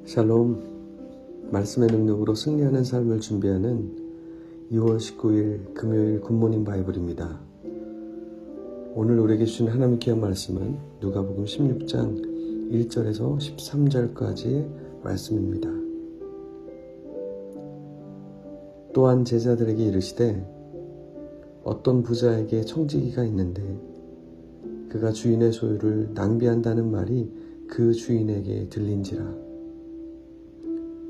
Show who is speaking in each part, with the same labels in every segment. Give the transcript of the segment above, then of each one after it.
Speaker 1: 샬롬, 말씀의 능력으로 승리하는 삶을 준비하는 2월 19일 금요일 굿모닝 바이블입니다. 오늘 우리에게 주신 하나님의 귀한 말씀은 누가복음 16장 1절에서 13절까지의 말씀입니다. 또한 제자들에게 이르시되 어떤 부자에게 청지기가 있는데 그가 주인의 소유를 낭비한다는 말이 그 주인에게 들린지라.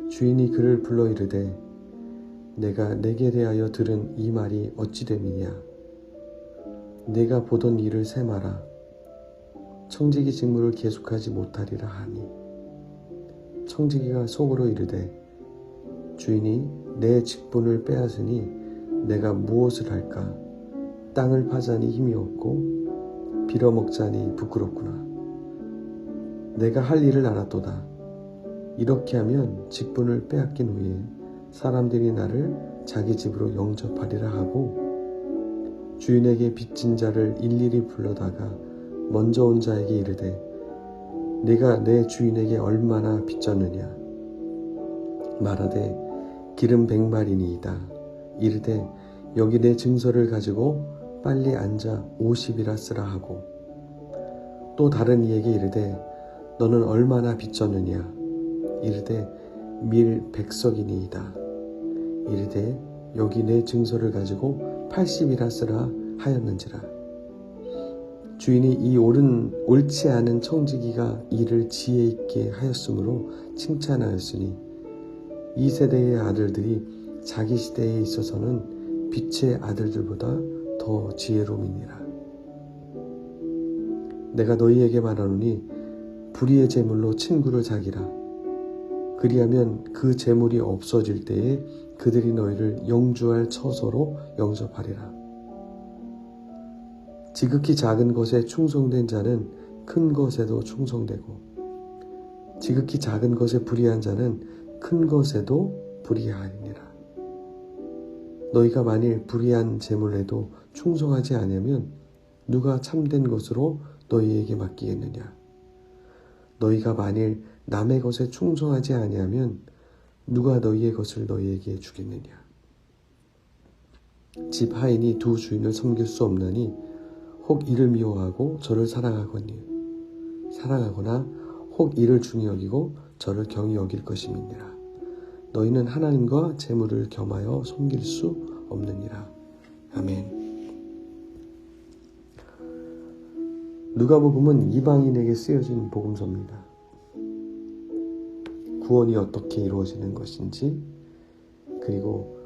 Speaker 1: 주인이 그를 불러 이르되 내가 내게 대하여 들은 이 말이 어찌 됨이냐. 내가 보던 일을 세마라. 청지기 직무를 계속하지 못하리라 하니 청지기가 속으로 이르되 주인이 내 직분을 빼앗으니 내가 무엇을 할까. 땅을 파자니 힘이 없고 빌어먹자니 부끄럽구나. 내가 할 일을 알았도다. 이렇게 하면 직분을 빼앗긴 후에 사람들이 나를 자기 집으로 영접하리라 하고 주인에게 빚진 자를 일일이 불러다가 먼저 온 자에게 이르되 네가 내 주인에게 얼마나 빚졌느냐. 말하되 기름 100마리니이다. 이르되 여기 내 증서를 가지고 빨리 앉아 50이라 쓰라 하고 또 다른 이에게 이르되 너는 얼마나 빚졌느냐. 이르되 밀 100석이니이다. 이르되 여기 내 증서를 가지고 80이라 쓰라 하였는지라. 주인이 이 옳지 않은 청지기가 일을 지혜 있게 하였으므로 칭찬하였으니 이 세대의 아들들이 자기 시대에 있어서는 빛의 아들들보다 더 지혜로움이니라. 내가 너희에게 말하노니 불의의 제물로 친구를 사기라. 그리하면 그 재물이 없어질 때에 그들이 너희를 영주할 처소로 영접하리라. 지극히 작은 것에 충성된 자는 큰 것에도 충성되고 지극히 작은 것에 불의한 자는 큰 것에도 불의하리니라. 너희가 만일 불의한 재물에도 충성하지 아니하면 누가 참된 것으로 너희에게 맡기겠느냐. 너희가 만일 남의 것에 충성하지 아니하면 누가 너희의 것을 너희에게 주겠느냐. 집 하인이 두 주인을 섬길 수 없나니 혹 이를 미워하고 저를 사랑하거나 혹 이를 중히 여기고 저를 경히 여길 것임이니라. 너희는 하나님과 재물을 겸하여 섬길 수 없느니라. 아멘. 누가복음은 이방인에게 쓰여진 복음서입니다. 구원이 어떻게 이루어지는 것인지, 그리고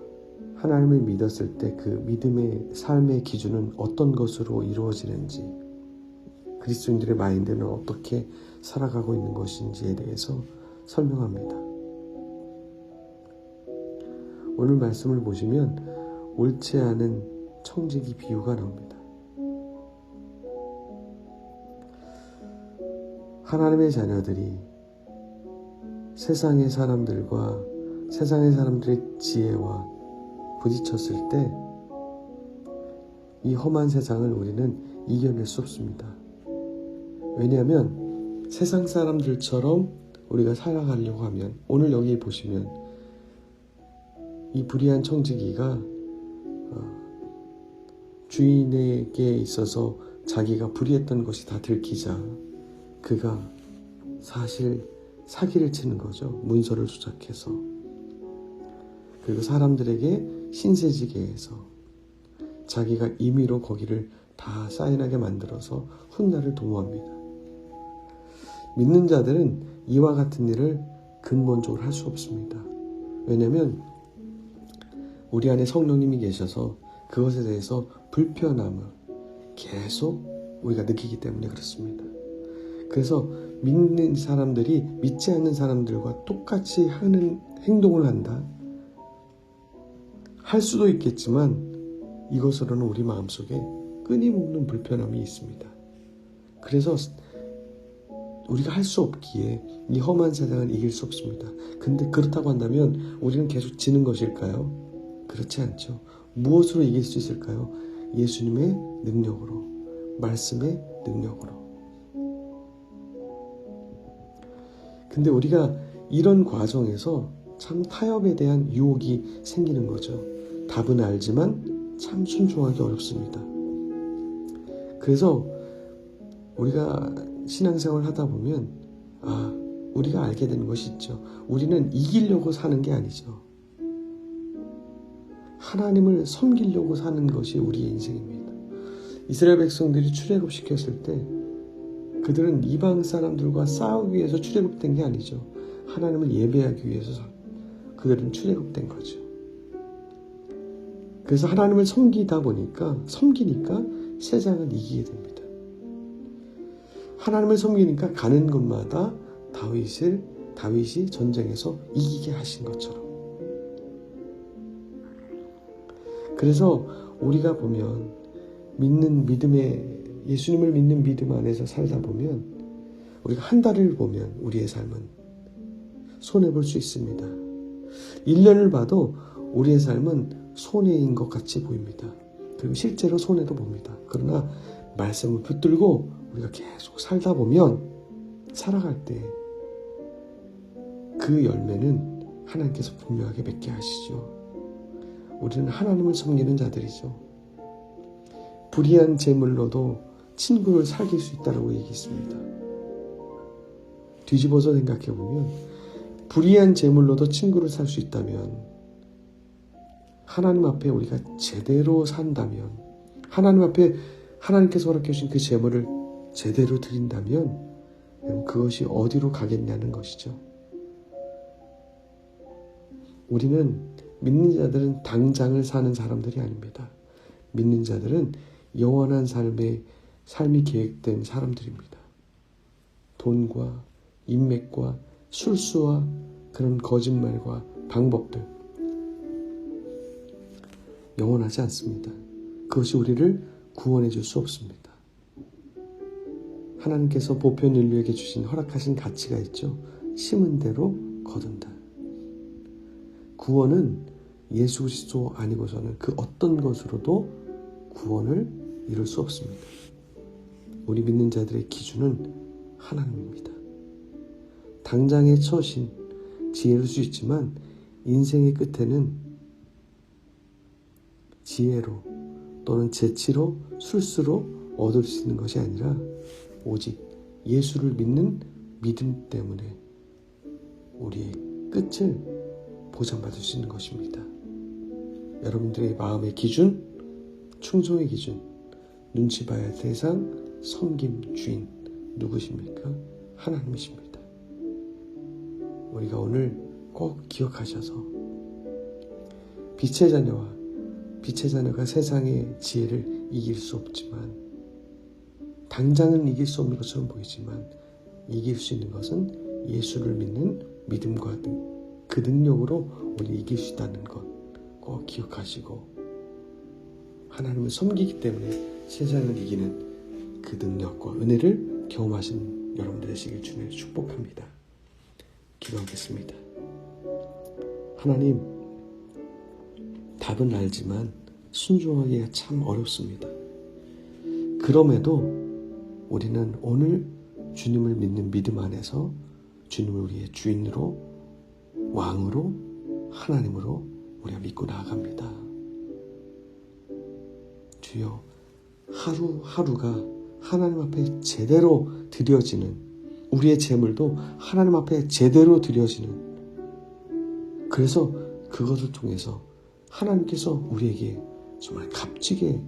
Speaker 1: 하나님을 믿었을 때 그 믿음의 삶의 기준은 어떤 것으로 이루어지는지, 그리스도인들의 마인드는 어떻게 살아가고 있는 것인지에 대해서 설명합니다. 오늘 말씀을 보시면 옳지 않은 청지기 비유가 나옵니다. 하나님의 자녀들이 세상의 사람들의 지혜와 부딪혔을 때 이 험한 세상을 우리는 이겨낼 수 없습니다. 왜냐하면 세상 사람들처럼 우리가 살아가려고 하면, 오늘 여기 보시면 이 불의한 청지기가 주인에게 있어서 자기가 불의했던 것이 다 들키자 그가 사실 사기를 치는 거죠. 문서를 조작해서. 그리고 사람들에게 신세지게 해서 자기가 임의로 거기를 다 사인하게 만들어서 훗날을 도모합니다. 믿는 자들은 이와 같은 일을 근본적으로 할 수 없습니다. 왜냐하면 우리 안에 성령님이 계셔서 그것에 대해서 불편함을 계속 우리가 느끼기 때문에 그렇습니다. 그래서 믿는 사람들이 믿지 않는 사람들과 똑같이 하는 행동을 한다. 할 수도 있겠지만 이것으로는 우리 마음속에 끊임없는 불편함이 있습니다. 그래서 우리가 할 수 없기에 이 험한 세상을 이길 수 없습니다. 근데 그렇다고 한다면 우리는 계속 지는 것일까요? 그렇지 않죠. 무엇으로 이길 수 있을까요? 예수님의 능력으로, 말씀의 능력으로. 근데 우리가 이런 과정에서 참 타협에 대한 유혹이 생기는 거죠. 답은 알지만 참 순종하기 어렵습니다. 그래서 우리가 신앙생활을 하다 보면 우리가 알게 되는 것이 있죠. 우리는 이기려고 사는 게 아니죠. 하나님을 섬기려고 사는 것이 우리의 인생입니다. 이스라엘 백성들이 출애굽시켰을 때 그들은 이방 사람들과 싸우기 위해서 출애굽된 게 아니죠. 하나님을 예배하기 위해서 그들은 출애굽된 거죠. 그래서 하나님을 섬기니까 세상을 이기게 됩니다. 하나님을 섬기니까 가는 곳마다 다윗이 전쟁에서 이기게 하신 것처럼. 그래서 우리가 보면 예수님을 믿는 믿음 안에서 살다 보면 우리가 한 달을 보면 우리의 삶은 손해볼 수 있습니다. 1년을 봐도 우리의 삶은 손해인 것 같이 보입니다. 그리고 실제로 손해도 봅니다. 그러나 말씀을 붙들고 우리가 계속 살다 보면 살아갈 때 그 열매는 하나님께서 분명하게 맺게 하시죠. 우리는 하나님을 섬기는 자들이죠. 불의한 재물로도 친구를 사귈 수 있다고 얘기했습니다. 뒤집어서 생각해보면 불의한 재물로도 친구를 살 수 있다면 하나님 앞에 우리가 제대로 산다면 하나님 앞에 하나님께서 허락해 주신 그 재물을 제대로 드린다면 그것이 어디로 가겠냐는 것이죠. 우리는 믿는 자들은 당장을 사는 사람들이 아닙니다. 믿는 자들은 영원한 삶이 계획된 사람들입니다. 돈과 인맥과 술수와 그런 거짓말과 방법들 영원하지 않습니다. 그것이 우리를 구원해 줄 수 없습니다. 하나님께서 보편 인류에게 허락하신 가치가 있죠. 심은 대로 거둔다. 구원은 예수 그리스도 아니고서는 그 어떤 것으로도 구원을 이룰 수 없습니다. 우리 믿는 자들의 기준은 하나님입니다. 당장의 처신, 지혜일 수 있지만 인생의 끝에는 지혜로 또는 재치로 술수로 얻을 수 있는 것이 아니라 오직 예수를 믿는 믿음 때문에 우리의 끝을 보장받을 수 있는 것입니다. 여러분들의 마음의 기준, 충성의 기준, 눈치 봐야 할 대상, 섬김 주인 누구십니까? 하나님이십니다. 우리가 오늘 꼭 기억하셔서 빛의 자녀가 세상의 지혜를 이길 수 없지만 당장은 이길 수 없는 것처럼 보이지만 이길 수 있는 것은 예수를 믿는 믿음과 그 능력으로 우리 이길 수 있다는 것 꼭 기억하시고 하나님을 섬기기 때문에 세상을 이기는 그 능력과 은혜를 경험하신 여러분들 되시길 주님을 축복합니다. 기도하겠습니다. 하나님, 답은 알지만 순종하기가 참 어렵습니다. 그럼에도 우리는 오늘 주님을 믿는 믿음 안에서 주님을 우리의 주인으로 왕으로 하나님으로 우리가 믿고 나아갑니다. 주여, 하루하루가 하나님 앞에 제대로 드려지는 우리의 재물도 하나님 앞에 제대로 드려지는 그래서 그것을 통해서 하나님께서 우리에게 정말 값지게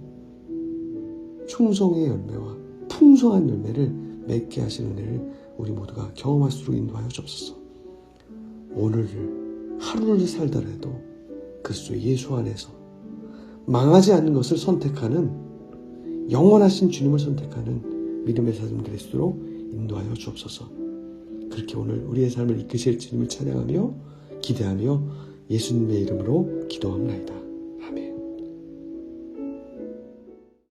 Speaker 1: 충성의 열매와 풍성한 열매를 맺게 하시는 은혜를 우리 모두가 경험할 수 있도록 인도하여 주옵소서. 오늘을 하루를 살더라도 그리스도 예수 안에서 망하지 않는 것을 선택하는 영원하신 주님을 선택하는 믿음의 삶 그리스도로 인도하여 주옵소서. 그렇게 오늘 우리의 삶을 이끄실 주님을 찬양하며 기대하며 예수님의 이름으로 기도합니다.